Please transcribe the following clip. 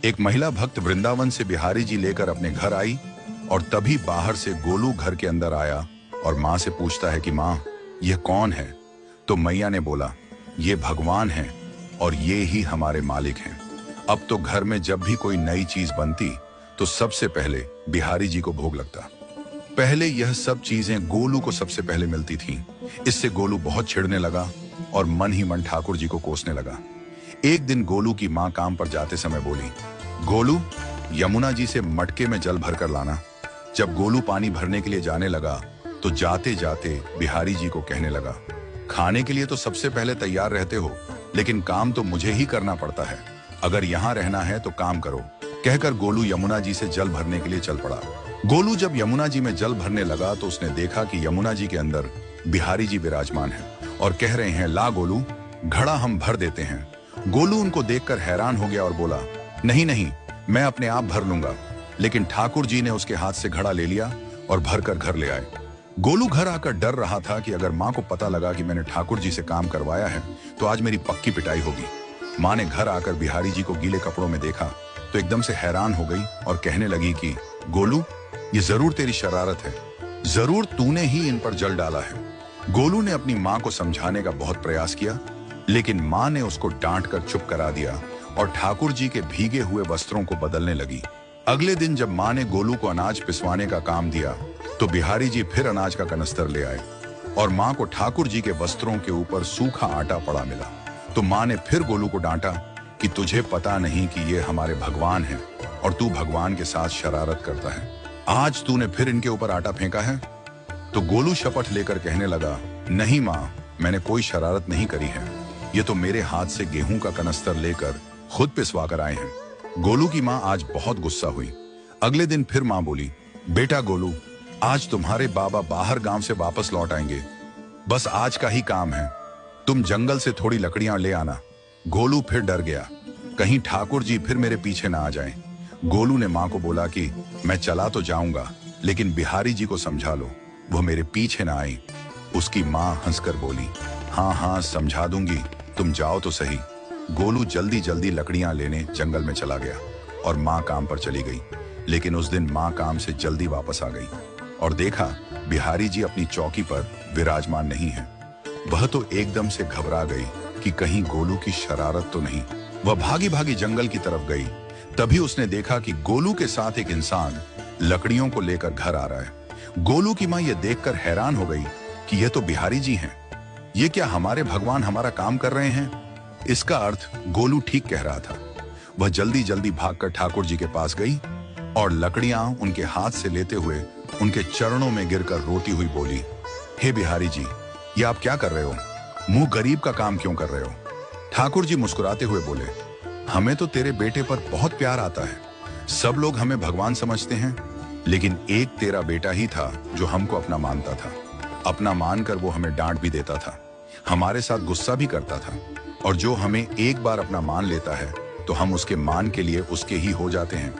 एक महिला भक्त वृंदावन से बिहारी जी लेकर अपने घर आई और तभी बाहर से गोलू घर के अंदर आया और माँ से पूछता है कि माँ, यह कौन है? तो मैया ने बोला, ये भगवान हैं और ये ही हमारे मालिक हैं। अब तो घर में जब भी कोई नई चीज बनती तो सबसे पहले बिहारी जी को भोग लगता। पहले यह सब चीजें गोलू को सबसे पहले मिलती थीं। इससे गोलू बहुत छिड़ने लगा और मन ही मन ठाकुर जी को कोसने लगा। एक दिन गोलू की माँ काम पर जाते समय बोली, गोलू, यमुना जी से मटके में जल भर कर लाना। जब गोलू पानी भरने के लिए जाने लगा तो जाते जाते बिहारी जी को कहने लगा, खाने के लिए तो सबसे पहले तैयार रहते हो, लेकिन काम तो मुझे ही करना पड़ता है। अगर यहाँ रहना है तो काम करो। कहकर गोलू यमुना जी से जल भरने के लिए चल पड़ा। गोलू जब यमुना जी में जल भरने लगा तो उसने देखा कि यमुना जी के अंदर बिहारी जी विराजमान हैं और कह रहे हैं, ला गोलू, घड़ा हम भर देते हैं। गोलू उनको देखकर हैरान हो गया और बोला, नहीं नहीं, मैं अपने आप भर लूंगा। लेकिन ठाकुर जी ने उसके हाथ से घड़ा ले लिया और भरकर घर ले आए। गोलू घर आकर डर रहा था कि अगर माँ को पता लगा कि मैंने ठाकुर जी से काम करवाया है तो आज मेरी पक्की पिटाई होगी। माँ ने घर आकर बिहारी जी को गीले कपड़ों में देखा तो एकदम से हैरान हो गई और कहने लगी कि गोलू, ये जरूर तेरी शरारत है, जरूर तूने ही इन पर जल डाला है। गोलू ने अपनी माँ को समझाने का बहुत प्रयास किया, लेकिन माँ ने उसको डांट कर चुप करा दिया और ठाकुर जी के भीगे हुए वस्त्रों को बदलने लगी। अगले दिन जब माँ ने गोलू को अनाज पिसवाने का काम दिया तो बिहारी जी फिर अनाज का कनस्तर ले आए और माँ को ठाकुर जी के वस्त्रों के ऊपर सूखा आटा पड़ा मिला। तो माँ ने फिर गोलू को डांटा कि तुझे पता नहीं कि ये हमारे भगवान हैं और तू भगवान के साथ शरारत करता है। आज तूने फिर इनके ऊपर आटा फेंका है। तो गोलू शपथ लेकर कहने लगा, नहीं माँ, मैंने कोई शरारत नहीं करी है। ये तो मेरे हाथ से गेहूं का कनस्तर लेकर खुद पिसवा कर आए हैं। गोलू की माँ आज बहुत गुस्सा हुई। अगले दिन फिर माँ बोली, बेटा गोलू, आज तुम्हारे बाबा बाहर गांव से वापस लौट आएंगे। बस आज का ही काम है, तुम जंगल से थोड़ी लकड़ियां ले आना। गोलू फिर डर गया, कहीं ठाकुर जी फिर मेरे पीछे ना आ जाएं। गोलू ने माँ को बोला कि मैं चला तो जाऊंगा, लेकिन बिहारी जी को समझा लो, वो मेरे पीछे ना आई। उसकी माँ हंसकर बोली, हाँ हाँ समझा दूंगी, तुम जाओ तो सही। गोलू जल्दी जल्दी लकड़ियां लेने जंगल में चला गया और माँ काम पर चली गई। लेकिन उस दिन माँ काम से जल्दी वापस आ गई और देखा बिहारी जी अपनी चौकी पर विराजमान नहीं है। वह तो एकदम से घबरा गई कि कहीं गोलू की शरारत तो नहीं। वह भागी भागी जंगल की तरफ गई। तभी उसने देखा कि गोलू के साथ एक इंसान लकड़ियों को लेकर घर आ रहा है। गोलू की माँ यह देखकर हैरान हो गई कि यह तो बिहारी जी हैं। ये क्या हमारे भगवान हमारा काम कर रहे हैं? इसका अर्थ गोलू ठीक कह रहा था। वह जल्दी जल्दी भागकर ठाकुर जी के पास गई और लकड़ियां उनके हाथ से लेते हुए उनके चरणों में गिरकर रोती हुई बोली, हे बिहारी जी, ये आप क्या कर रहे हो? मुंह गरीब का काम क्यों कर रहे हो? ठाकुर जी मुस्कुराते हुए बोले, हमें तो तेरे बेटे पर बहुत प्यार आता है। सब लोग हमें भगवान समझते हैं, लेकिन एक तेरा बेटा ही था जो हमको अपना मानता था। अपना मानकर वो हमें डांट भी देता था, हमारे साथ गुस्सा भी करता था, और जो हमें एक बार अपना मान लेता है तो हम उसके मान के लिए उसके ही हो जाते हैं।